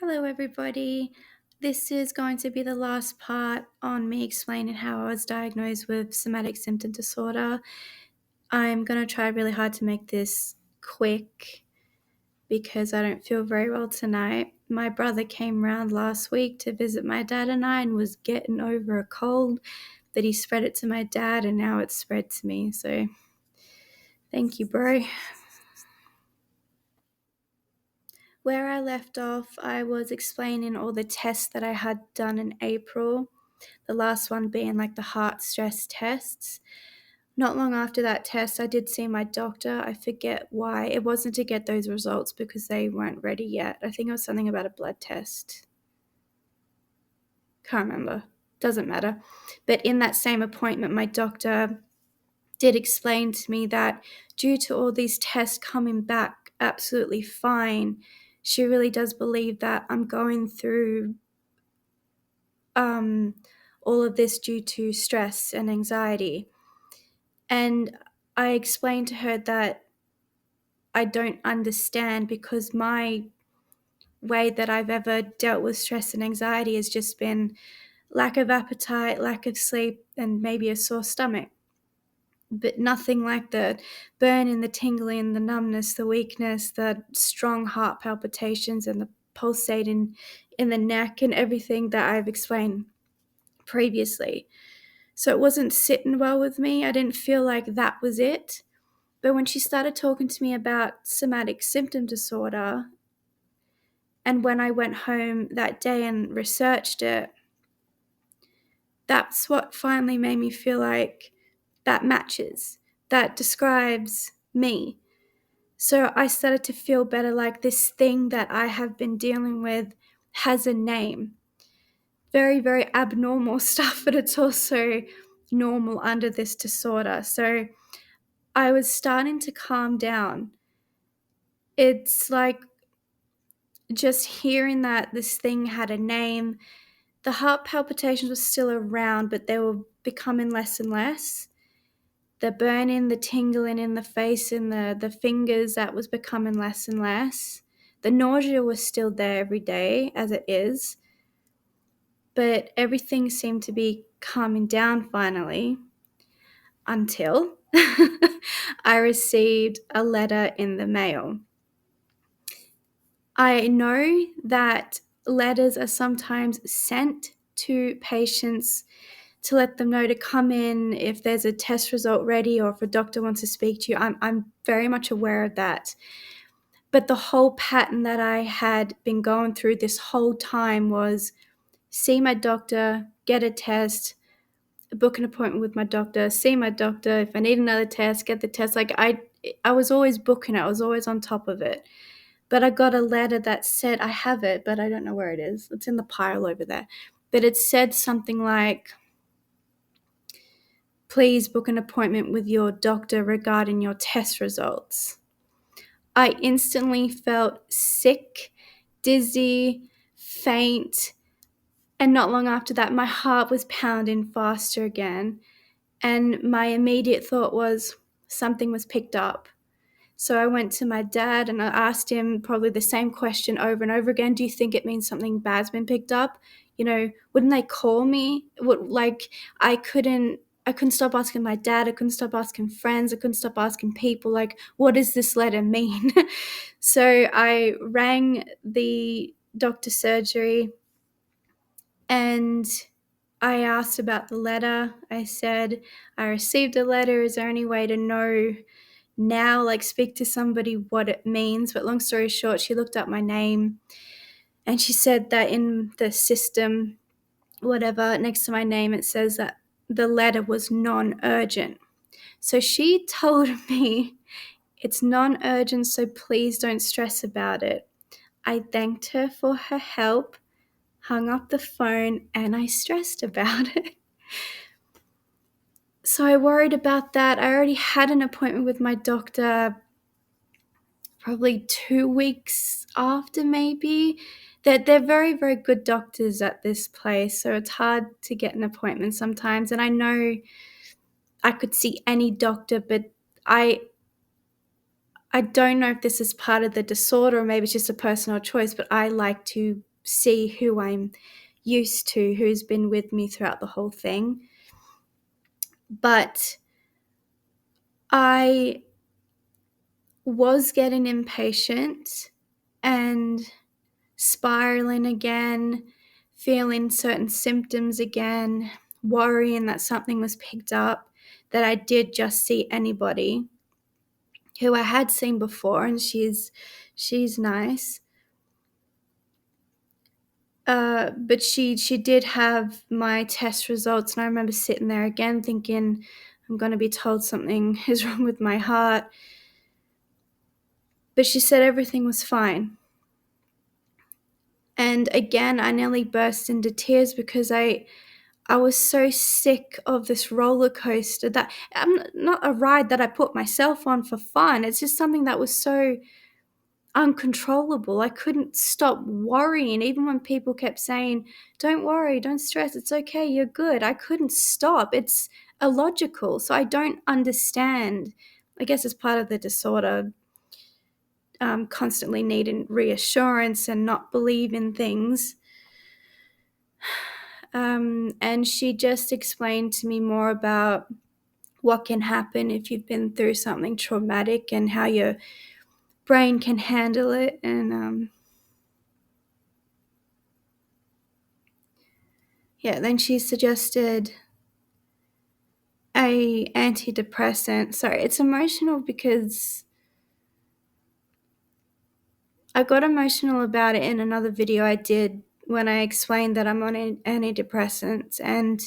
Hello, everybody. This is going to be the last part on me explaining how I was diagnosed with somatic symptom disorder. I'm going to try really hard to make this quick because I don't feel very well tonight. My brother came round last week to visit my dad and I and was getting over a cold, but he spread it to my dad and now it's spread to me. So thank you, bro. Where I left off, I was explaining all the tests that I had done in April, the last one being like the heart stress tests. Not long after that test, I did see my doctor. I forget why. It wasn't to get those results because they weren't ready yet. I think it was something about a blood test. Can't remember. Doesn't matter. But in that same appointment, my doctor did explain to me that due to all these tests coming back absolutely fine, she really does believe that I'm going through all of this due to stress and anxiety. And I explained to her that I don't understand because my way that I've ever dealt with stress and anxiety has just been lack of appetite, lack of sleep, and maybe a sore stomach. But nothing like the burning, the tingling, the numbness, the weakness, the strong heart palpitations, and the pulsating in the neck and everything that I've explained previously. So it wasn't sitting well with me. I didn't feel like that was it. But when she started talking to me about somatic symptom disorder, and when I went home that day and researched it, that's what finally made me feel like that matches, that describes me. So I started to feel better, like this thing that I have been dealing with has a name. Very, very abnormal stuff, but it's also normal under this disorder. So I was starting to calm down. It's like just hearing that this thing had a name. The heart palpitations were still around, but they were becoming less and less. The burning, the tingling in the face and the fingers, that was becoming less and less. The nausea was still there every day, as it is. But everything seemed to be calming down finally until I received a letter in the mail. I know that letters are sometimes sent to patients to let them know to come in if there's a test result ready or if a doctor wants to speak to you. I'm very much aware of that. But the whole pattern that I had been going through this whole time was see my doctor, get a test, book an appointment with my doctor, see my doctor. If I need another test, get the test. Like I was always booking it. I was always on top of it. But I got a letter that said, I have it, but I don't know where it is. It's in the pile over there. But it said something like, please book an appointment with your doctor regarding your test results. I instantly felt sick, dizzy, faint, and not long after that, my heart was pounding faster again. And my immediate thought was something was picked up. So I went to my dad and I asked him probably the same question over and over again. Do you think it means something bad's been picked up? Wouldn't they call me? I couldn't stop asking my dad. I couldn't stop asking friends. I couldn't stop asking people, like, what does this letter mean? So I rang the doctor's surgery and I asked about the letter. I said, I received a letter. Is there any way to know now, like speak to somebody what it means? But long story short, she looked up my name and she said that in the system, whatever, next to my name, it says that the letter was non-urgent. So she told me it's non-urgent, so please don't stress about it. I thanked her for her help, hung up the phone, and I stressed about it. So I worried about that. I already had an appointment with my doctor probably 2 weeks after, maybe. They're very, very good doctors at this place, so it's hard to get an appointment sometimes. And I know I could see any doctor, but I don't know if this is part of the disorder or maybe it's just a personal choice, but I like to see who I'm used to, who's been with me throughout the whole thing. But I was getting impatient and spiraling again, feeling certain symptoms again, worrying that something was picked up, that I did just see anybody who I had seen before, and she's nice. But she did have my test results, and I remember sitting there again thinking, I'm going to be told something is wrong with my heart. But she said everything was fine. And again, I nearly burst into tears because I was so sick of this roller coaster, that I'm not a ride that I put myself on for fun. It's just something that was so uncontrollable. I couldn't stop worrying, even when people kept saying, don't worry, don't stress, it's okay, you're good. I couldn't stop. It's illogical. So I don't understand. I guess it's part of the disorder, constantly needing reassurance and not believing things. And she just explained to me more about what can happen if you've been through something traumatic and how your brain can handle it. And then she suggested a antidepressant. Sorry, it's emotional because I got emotional about it in another video I did when I explained that I'm on antidepressants, and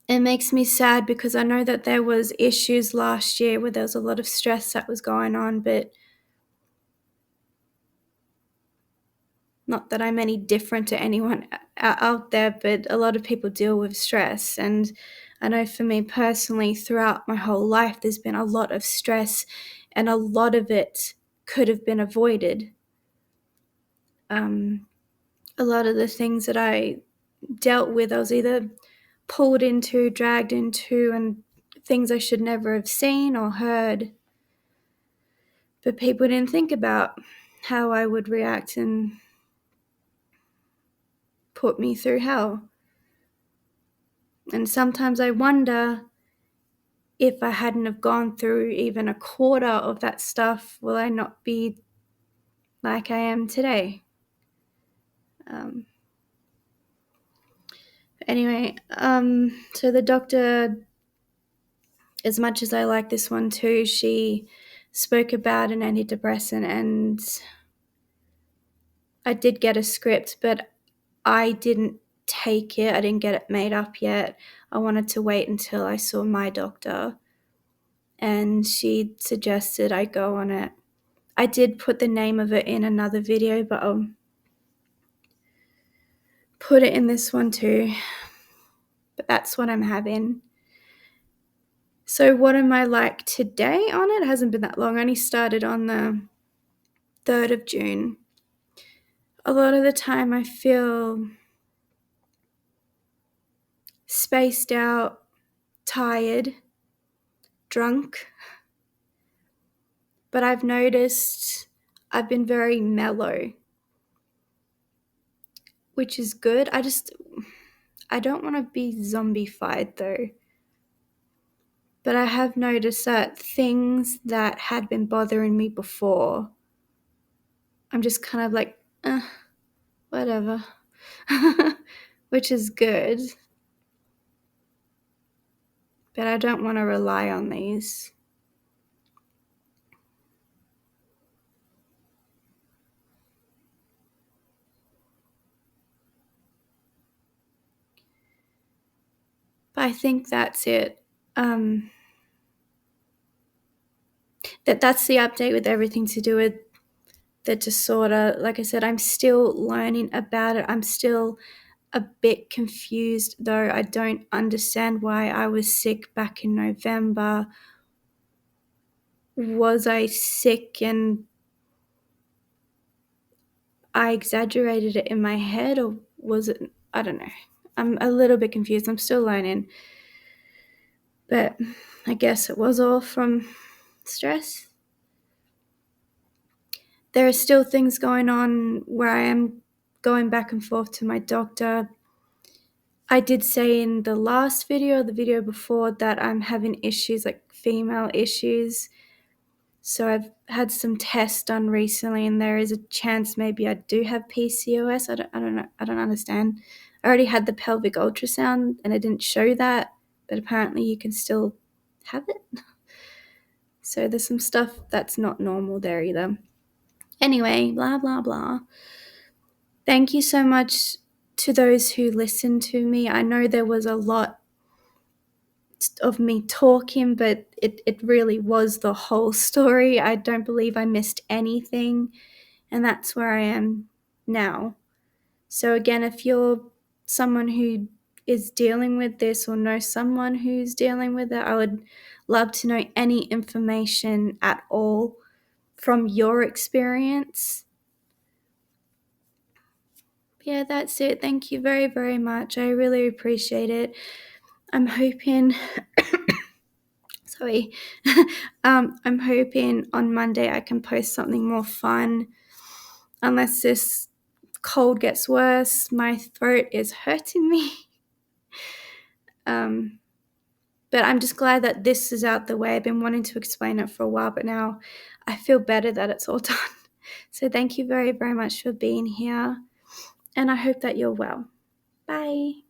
it makes me sad because I know that there was issues last year where there was a lot of stress that was going on, but not that I'm any different to anyone out there, but a lot of people deal with stress. And I know for me personally, throughout my whole life, there's been a lot of stress, and a lot of it could have been avoided. A lot of the things that I dealt with, I was either pulled into, dragged into, and things I should never have seen or heard. But people didn't think about how I would react and put me through hell. And sometimes I wonder, if I hadn't have gone through even a quarter of that stuff, will I not be like I am today? Anyway, so the doctor, as much as I like this one too, she spoke about an antidepressant, and I did get a script, but I didn't take it. I didn't get it made up yet. I wanted to wait until I saw my doctor, and she suggested I go on it. I did put the name of it in another video, but I'll put it in this one too. But that's what I'm having. So what am I like today on it? It hasn't been that long. I only started on the 3rd of June. A lot of the time I feel spaced out, tired, drunk. But I've noticed I've been very mellow, which is good. I don't want to be zombified though. But I have noticed that things that had been bothering me before, I'm just kind of like, whatever, which is good. But I don't want to rely on these. But I think that's it. That's the update with everything to do with the disorder. Like I said, I'm still learning about it. I'm still a bit confused, though. I don't understand why I was sick back in November. Was I sick and I exaggerated it in my head, or was it? I don't know. I'm a little bit confused. I'm still learning. But I guess it was all from stress. there are still things going on where I am going back and forth to my doctor. I did say in the last video, the video before, that I'm having issues, like female issues. So I've had some tests done recently, and there is a chance maybe I do have PCOS. I don't know. I don't understand. I already had the pelvic ultrasound, and it didn't show that, but apparently you can still have it. So there's some stuff that's not normal there either. Anyway, blah, blah, blah. Thank you so much to those who listened to me. I know there was a lot of me talking, but it really was the whole story. I don't believe I missed anything, and that's where I am now. So again, if you're someone who is dealing with this or knows someone who's dealing with it, I would love to know any information at all from your experience. Yeah, that's it. Thank you very, very much. I really appreciate it. I'm hoping sorry. I'm hoping on Monday I can post something more fun. Unless this cold gets worse, my throat is hurting me. But I'm just glad that this is out the way. I've been wanting to explain it for a while, but now I feel better that it's all done. So thank you very, very much for being here, and I hope that you're well. Bye.